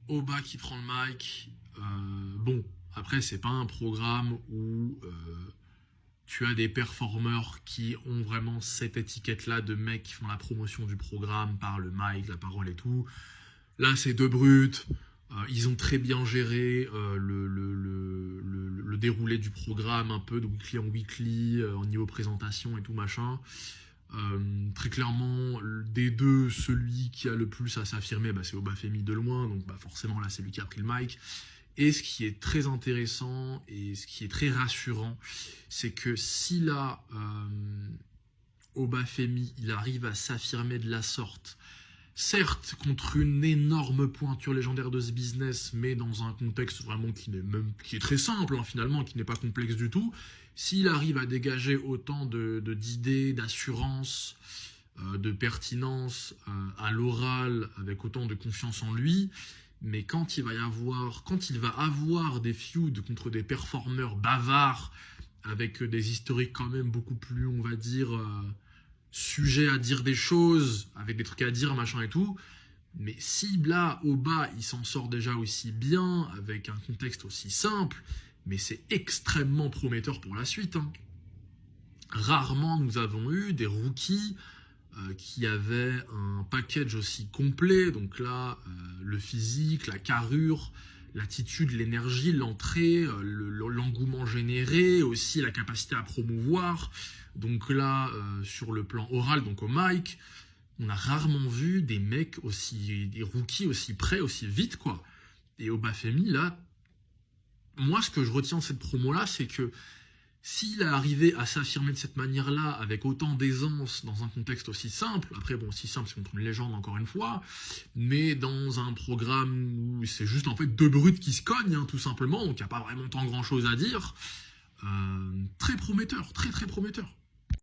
Oba qui prend le mic. Bon, après, c'est pas un programme où tu as des performeurs qui ont vraiment cette étiquette-là de mecs qui font la promotion du programme par le mic, la parole et tout. Là, c'est deux brutes. Ils ont très bien géré le déroulé du programme, un peu de weekly en weekly, au niveau présentation et tout machin. Très clairement, des deux, celui qui a le plus à s'affirmer, c'est Obafemi de loin, donc forcément là c'est lui qui a pris le mic. Et ce qui est très intéressant et ce qui est très rassurant, c'est que si là, Obafemi, il arrive à s'affirmer de la sorte, certes contre une énorme pointure légendaire de ce business, mais dans un contexte vraiment qui est très simple finalement, qui n'est pas complexe du tout, s'il arrive à dégager autant d'idées, d'assurance, de pertinence à l'oral, avec autant de confiance en lui, mais quand il va avoir des feuds contre des performeurs bavards, avec des historiques quand même beaucoup plus, on va dire, sujets à dire des choses, avec des trucs à dire, machin et tout, mais si là, au bas, il s'en sort déjà aussi bien, avec un contexte aussi simple, mais c'est extrêmement prometteur pour la suite. Rarement nous avons eu des rookies qui avaient un package aussi complet, donc là, le physique, la carrure, l'attitude, l'énergie, l'entrée, l'engouement généré, aussi la capacité à promouvoir. Donc là, sur le plan oral, donc au mic, on a rarement vu des mecs des rookies aussi prêts, aussi vite, quoi. Et Obafemi, là, moi, ce que je retiens de cette promo-là, c'est que s'il a arrivé à s'affirmer de cette manière-là, avec autant d'aisance, dans un contexte aussi simple, après, bon, si simple, c'est contre une légende, encore une fois, mais dans un programme où c'est juste, en fait, deux brutes qui se cognent, tout simplement, donc il n'y a pas vraiment tant grand-chose à dire, très prometteur, très, très prometteur.